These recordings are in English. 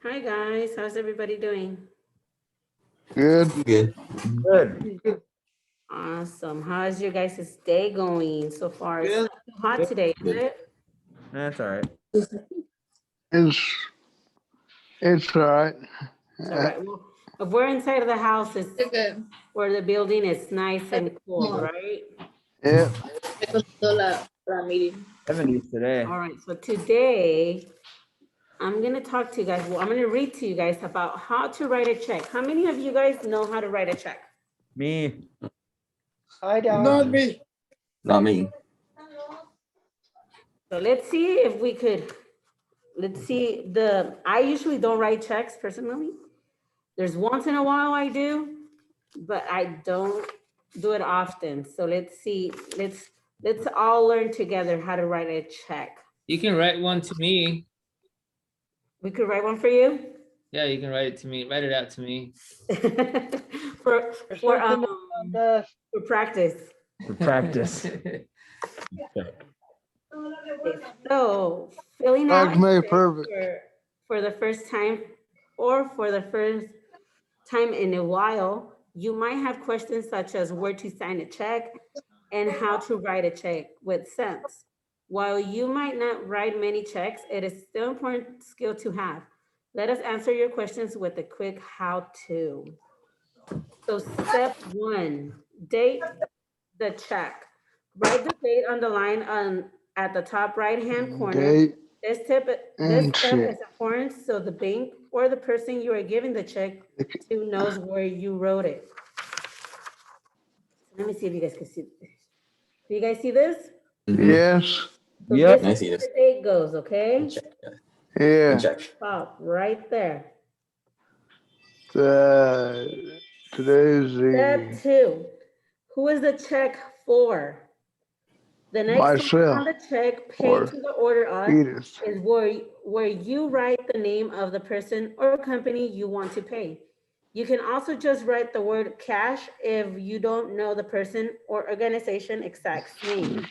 Hi guys, how's everybody doing? Good. Good. Good. Awesome. How's your guys' day going so far? It's Good. not too hot Good. today, is Good. it? That's all right. It's it's all right. It's all right. Well, if we're inside of the house, it's Okay. or the building, it's nice and cold, right? Yep. Me costó la meeting. 70s today. All right, so today I'm gonna talk to you guys. Well, I'm gonna read to you guys about how to write a check. How many of you guys know how to write a check? Me. I don't. Not me. Not me. So let's see if we could, I usually don't write checks personally. There's once in a while I do, but I don't do it often. So let's see, let's all learn together how to write a check. You can write one to me. We could write one for you? Yeah, you can write it to me. Write it out to me. For practice. For practice. Okay, so filling Like out me, a check perfect. for the first time or for the first time in a while, you might have questions such as where to sign a check and how to write a check with sense. While you might not write many checks, it is still an important skill to have. Let us answer your questions with a quick how-to. So step one, date the check. Write the date on the line at the top right-hand corner. Date This step and is check. important so the bank or the person you are giving the check to knows where you wrote it. Let me see if you guys can see. Do you guys see this? Yes. So Yep. this I is see where this. the date goes, okay? Check. Yeah. Check. Top, right there. Today's Step the two, who is the check for? The next line myself on the check, paid or to the order of, Edith. is where you write the name of the person or company you want to pay. You can also just write the word cash if you don't know the person or organization exact name.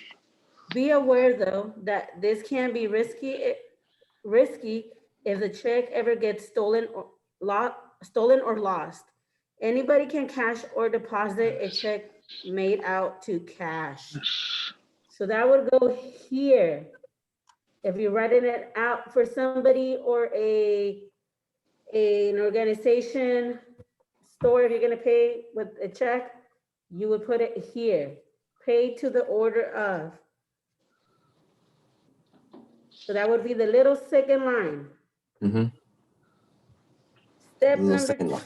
Be aware though that this can be risky if the check ever gets stolen or lost. Anybody can cash or deposit a check made out to cash. So that would go here. If you're writing it out for somebody or an organization, store, if you're gonna pay with a check, you would put it here. Pay to the order of. So that would be the little second line. Mm-hmm. Step Little number second two, one.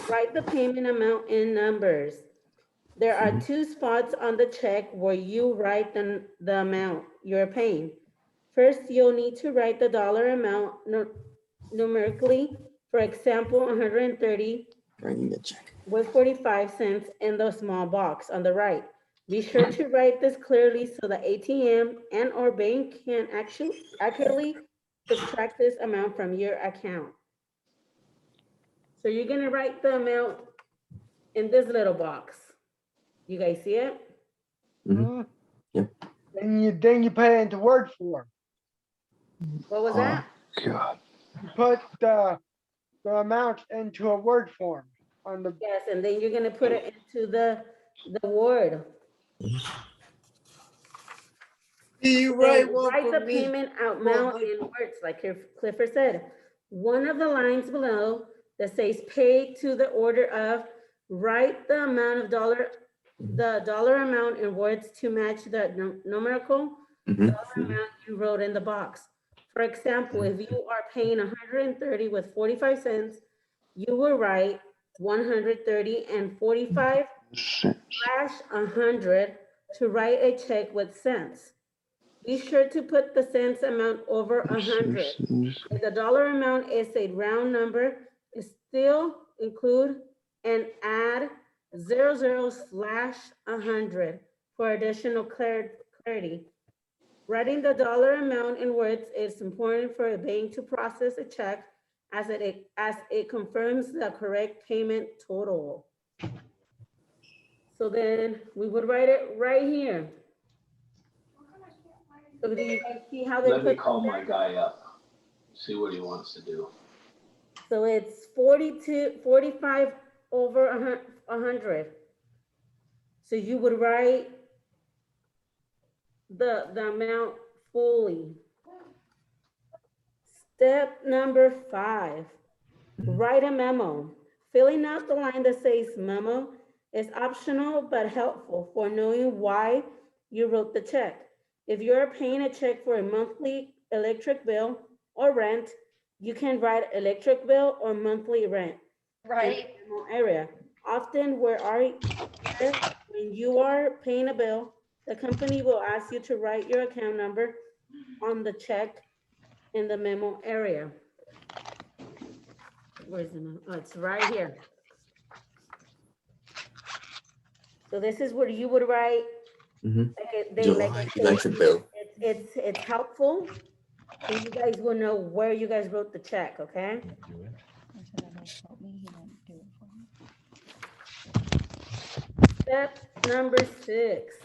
write the payment amount in numbers. There are two spots on the check where you write the amount you're paying. First, you'll need to write the dollar amount numerically. For example, 130 Writing the check. with 45 cents in the small box on the right. Be sure to write this clearly so the ATM and or bank can actually accurately subtract this amount from your account. So you're gonna write the amount in this little box. You guys see it? Mm-hmm. Yep. Then you put it into word form. What was that? God. You put the amount into a word form on the. Yes, and then you're gonna put it into the word. You Then write one write for the me. payment amount in words, like Clifford said. One of the lines below that says pay to the order of, write the amount of the dollar amount in words to match the numerical Mm-hmm. dollar amount you wrote in the box. For example, if you are paying 130 with 45 cents, you will write 130 and 45 / 100 to write a check with cents. Be sure to put the cents amount over 100. If the dollar amount is a round number, still include and add 00 / 100 for additional clarity. Writing the dollar amount in words is important for a bank to process a check as it confirms the correct payment total. So then we would write it right here. So do you guys see how they Let me put call my guy up, see what he wants to do. So it's 45 over 100. So you would write the amount fully. Step number 5, write a memo. Filling out the line that says memo is optional but helpful for knowing why you wrote the check. If you're paying a check for a monthly electric bill or rent, you can write electric bill or monthly rent. Right. Area. Often when you are paying a bill, the company will ask you to write your account number on the check in the memo area. Where's the memo? Oh, it's right here. So this is where you would write. Mhm. They July like electric bill. it's helpful, so you guys will know where you guys wrote the check. Okay. Step number 6,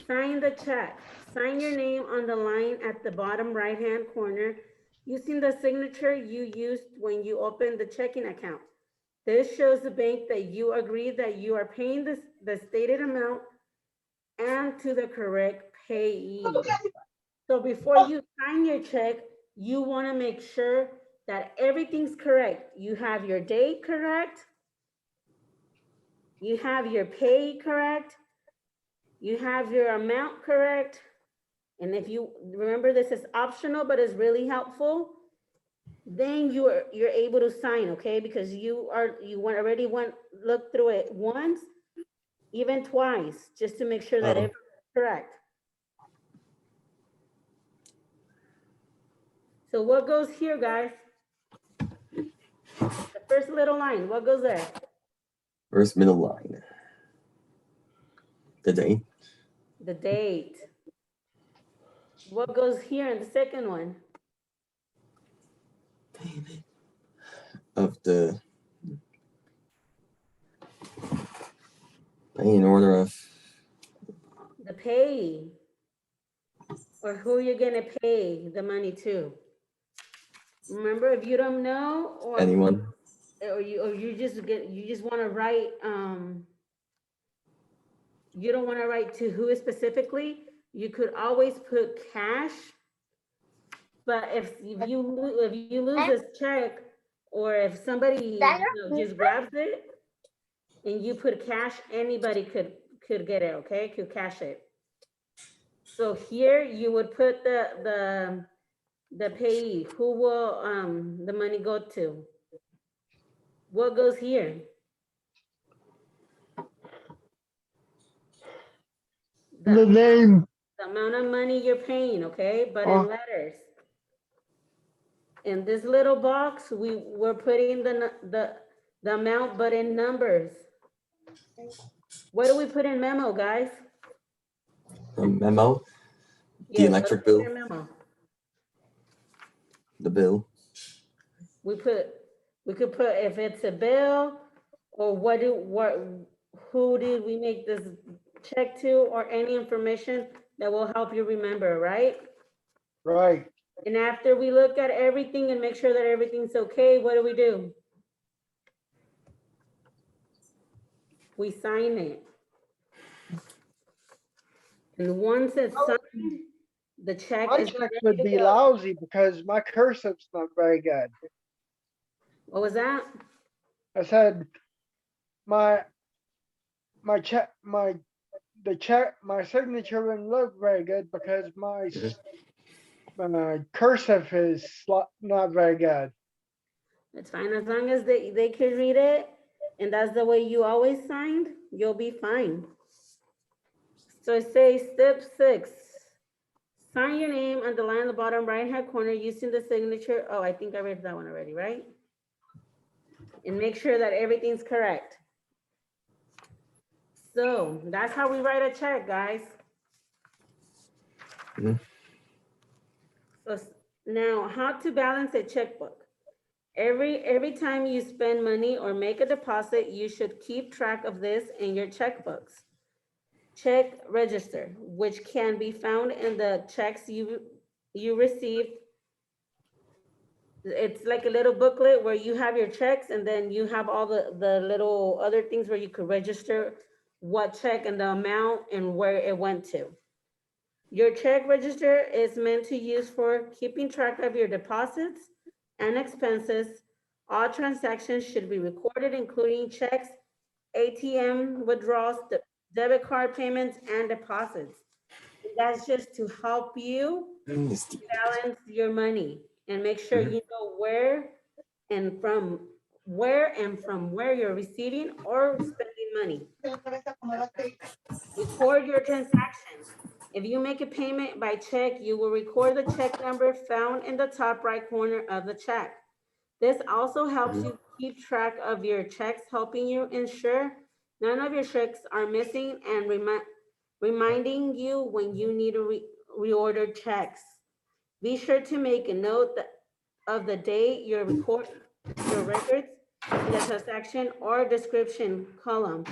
sign the check. Sign your name on the line at the bottom right-hand corner using the signature you used when you opened the checking account. This shows the bank that you agree that you are paying the stated amount and to the correct payee. So before you sign your check, you want to make sure that everything's correct. You have your date correct. You have your pay correct. You have your amount correct. And if you remember, this is optional, but it's really helpful. Then you're able to sign, okay? Because already look through it once, even twice, just to make sure that everything's correct. So what goes here, guys? The first little line, what goes there? First middle line. The date. The date. What goes here in the second one? Of the pay in order of The pay, or who you're gonna pay the money to. Remember, if you don't know, or anyone. you just want to write, you don't want to write to who specifically. You could always put cash. But if you lose this check, or if somebody just grabs it and you put cash, anybody could get it, okay? Could cash it. So here you would put the payee. Who will the money go to? What goes here? The name. The amount of money you're paying, okay? But in letters. In this little box, we're putting the amount, but in numbers. What do we put in memo, guys? The memo. The electric bill. Memo. The bill. We could put if it's a bill, or who did we make this check to, or any information that will help you remember, right? Right. And after we look at everything and make sure that everything's okay, what do? We sign it. And once it's signed, the check My is check ready would to be go. lousy because my cursive's not very good. What was that? I said my signature wouldn't look very good because my cursive is not very good. It's fine, as long as they can read it, and that's the way you always signed, you'll be fine. So it says step 6, sign your name on the line on the bottom right-hand corner using the signature. Oh, I think I read that one already, right? And make sure that everything's correct. So that's how we write a check, guys. So now, how to balance a checkbook. Every time you spend money or make a deposit, you should keep track of this in your checkbooks. Check register, which can be found in the checks you receive It's like a little booklet where you have your checks and then you have all the little other things where you could register what check and the amount and where it went to. Your check register is meant to use for keeping track of your deposits and expenses. All transactions should be recorded, including checks, ATM withdrawals, debit card payments, and deposits. That's just to help you balance your money and make sure you know and from where you're receiving or spending money. Record your transactions. If you make a payment by check, you will record the check number found in the top right corner of the check. This also helps you keep track of your checks, helping you ensure none of your checks are missing and reminding you when you need to reorder checks. Be sure to make a note of the date you record your records in the transaction or description column.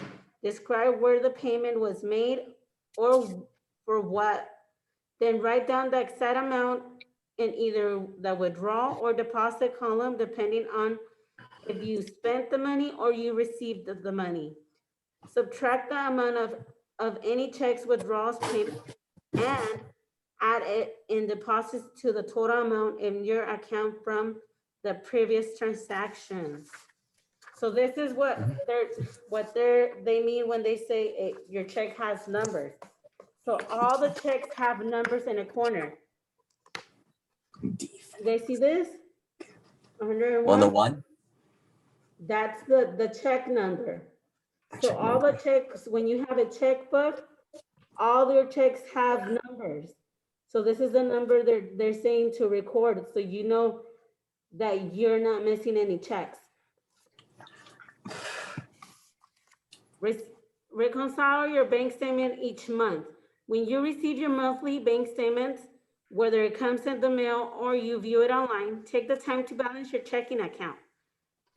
Describe where the payment was made or for what. Then write down the exact amount in either the withdrawal or deposit column, depending on if you spent the money or you received the money. Subtract the amount of any checks, withdrawals, payments, and add it in deposits to the total amount in your account from the previous transactions. So this is what they mean when they say your check has numbers. So all the checks have numbers in a corner. You guys see this? 101? 101? That's the check number. So all the checks, when you have a checkbook, all your checks have numbers. So this is the number they're saying to record, so you know that you're not missing any checks. Reconcile your bank statement each month. When you receive your monthly bank statements, whether it comes in the mail or you view it online, take the time to balance your checking account.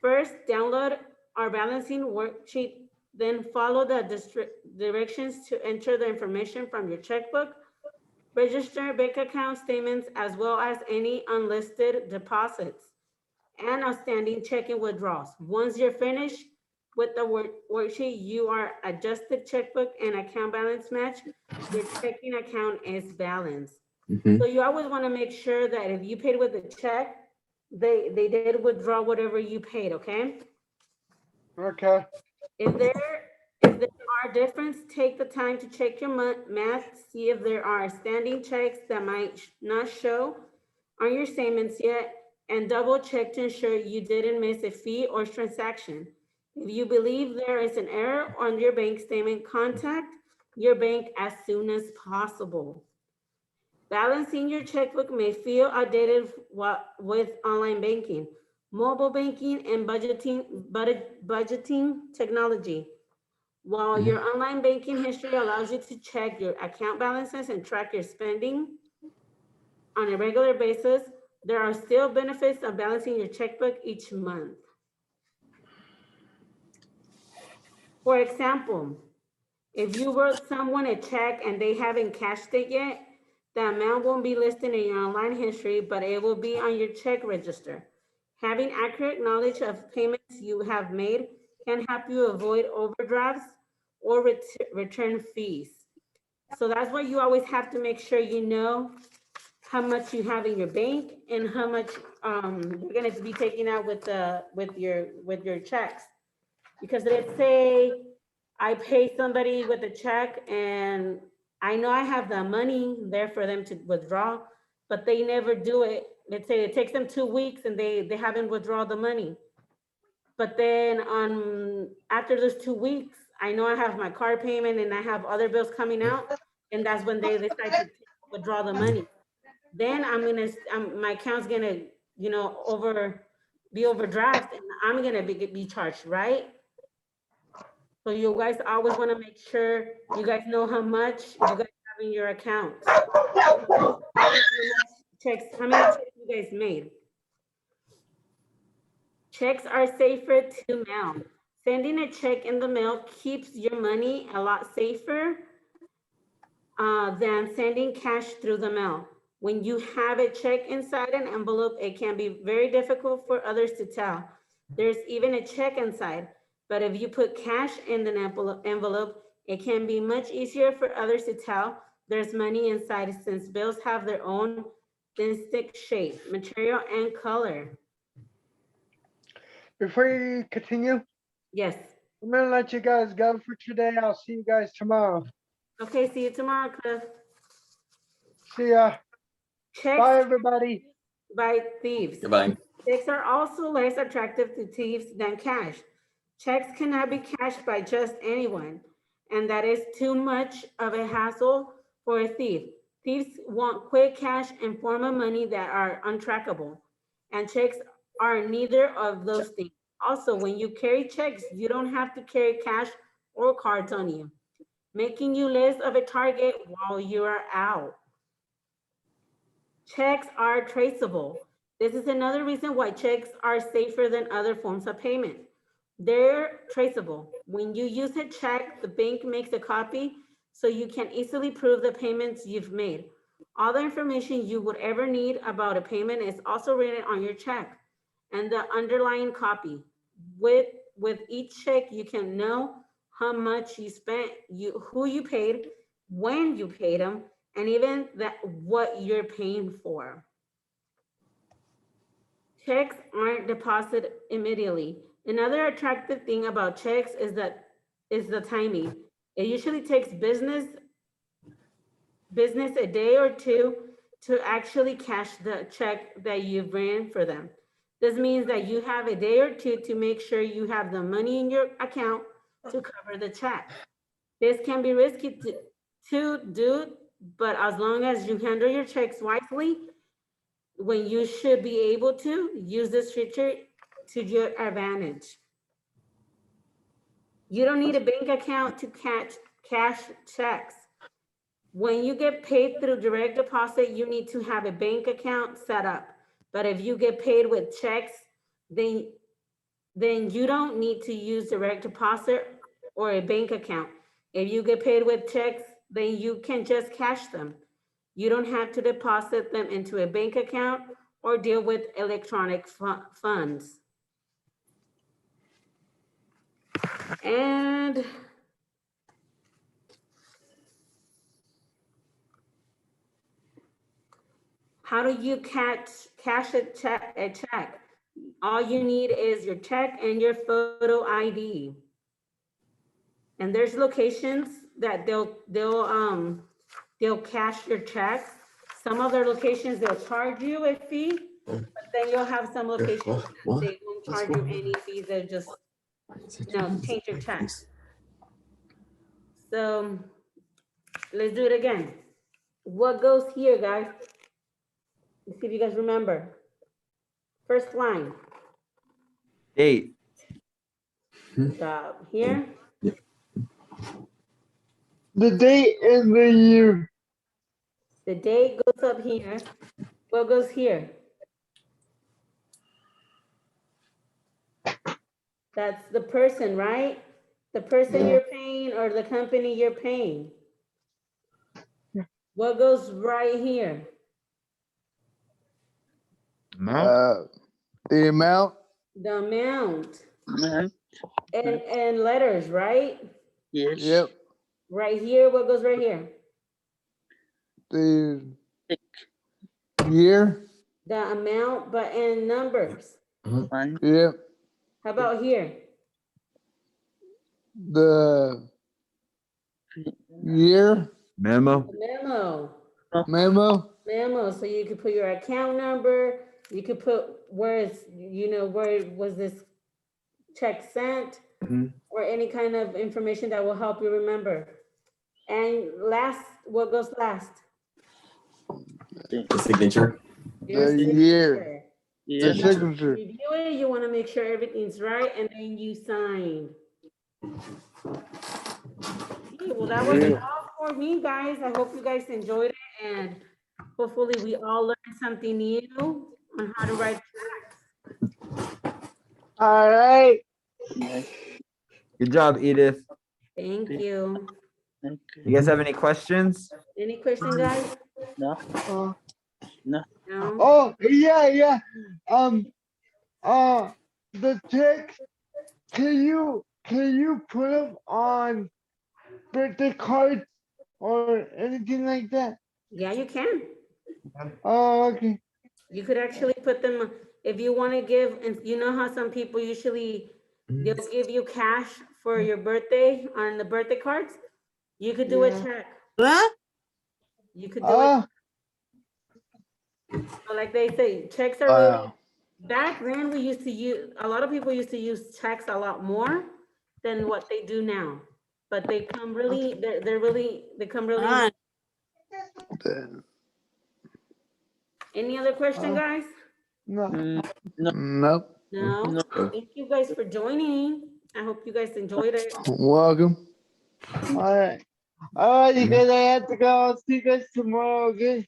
First, download our balancing worksheet, then follow the directions to enter the information from your checkbook. Register bank account statements as well as any unlisted deposits and outstanding checking withdrawals. Once you're finished with the worksheet, you are adjusted checkbook and account balance match. Your checking account is balanced. So you always want to make sure that if you paid with a check, they did withdraw whatever you paid, okay? Okay. If there are differences, take the time to check your math, see if there are standing checks that might not show on your statements yet, and double check to ensure you didn't miss a fee or transaction. If you believe there is an error on your bank statement, contact your bank as soon as possible. Balancing your checkbook may feel outdated with online banking, mobile banking, and budgeting technology. While your online banking history allows you to check your account balances and track your spending on a regular basis, there are still benefits of balancing your checkbook each month. For example, if you wrote someone a check and they haven't cashed it yet, the amount won't be listed in your online history, but it will be on your check register. Having accurate knowledge of payments you have made can help you avoid overdrafts or return fees. So that's why you always have to make sure you know how much you have in your bank and how much you're going to be taking out with your checks. Because let's say I pay somebody with a check and I know I have the money there for them to withdraw, but they never do it. Let's say it takes them 2 weeks and they haven't withdrawn the money. But then after those 2 weeks, I know I have my car payment and I have other bills coming out, and that's when they decide to withdraw the money. Then my account's gonna, be overdraft, and I'm gonna be charged, right? So you guys always want to make sure you guys know how much you guys have in your account. How many checks you guys made? Checks are safer to mail. Sending a check in the mail keeps your money a lot safer than sending cash through the mail. When you have a check inside an envelope, it can be very difficult for others to tell. There's even a check inside, but if you put cash in the envelope, it can be much easier for others to tell there's money inside since bills have their own distinct shape, material, and color. Before you continue, Yes. I'm gonna let you guys go for today. I'll see you guys tomorrow. Okay, see you tomorrow, Cliff. See ya. Checks Bye, everybody. by thieves. Goodbye. Checks are also less attractive to thieves than cash. Checks cannot be cashed by just anyone, and that is too much of a hassle for a thief. Thieves want quick cash and form of money that are untrackable, and checks are neither of those things. Also, when you carry checks, you don't have to carry cash or cards on you, making you less of a target while you are out. Checks are traceable. This is another reason why checks are safer than other forms of payment. They're traceable. When you use a check, the bank makes a copy so you can easily prove the payments you've made. All the information you would ever need about a payment is also written on your check and the underlying copy. With each check, you can know how much you spent, who you paid, when you paid them, and even what you're paying for. Checks aren't deposited immediately. Another attractive thing about checks is the timing. It usually takes business a day or two to actually cash the check that you've ran for them. This means that you have a day or two to make sure you have the money in your account to cover the check. This can be risky to do, but as long as you handle your checks wisely, when you should be able to use this feature to your advantage. You don't need a bank account to cash checks. When you get paid through direct deposit, you need to have a bank account set up. But if you get paid with checks, then you don't need to use direct deposit or a bank account. If you get paid with checks, then you can just cash them. You don't have to deposit them into a bank account or deal with electronic funds. And how do you cash a check? All you need is your check and your photo ID. And there's locations that they'll cash your checks. Some other locations, they'll charge you a fee, but then you'll have some locations What? they won't charge you any fees. They'll just, change your checks. So let's do it again. What goes here, guys? Let's see if you guys remember. First line. Date. Stop here. The date and the year. The date goes up here. What goes here? That's the person, right? The person you're paying or the company you're paying. What goes right here? Amount. The amount, The amount. Amount. And letters, right? Yes. yep, Right here, what goes right here? the year, The amount, but in numbers. One. yep, How about here? the year, Memo. Memo. memo, So you could put your account number, you could put where was this check sent, or any kind of information that will help you remember. And last, what goes last? The signature. Your the year, signature. the Yes. signature. Review it, you want to make sure everything's right, and then you sign. Okay, well, that was all for me, guys. I hope you guys enjoyed it, and hopefully we all learned something new on how to write checks. All right. Yes. Good job, Edith. Thank you. Thank You guys have any questions? Any question, guys? you. No. No? Oh, yeah. The text, can you put them on birthday cards or anything like that? Yeah, you can. Oh, okay. You could actually put them, if you want to give, and you know how some people usually, they'll give you cash for your birthday on the birthday cards? You could do a Yeah. check. Huh? You could do it. So like they say, checks are really, back then we used to use, a lot of people used to use checks a lot more than what they do now. But they come really, they come really. Fine. Any other question, guys? No. Mm, Nope. No? Thank you guys for joining. I hope you guys enjoyed it. Welcome. All right. All right, you guys, I have to go. I'll see you guys tomorrow, okay?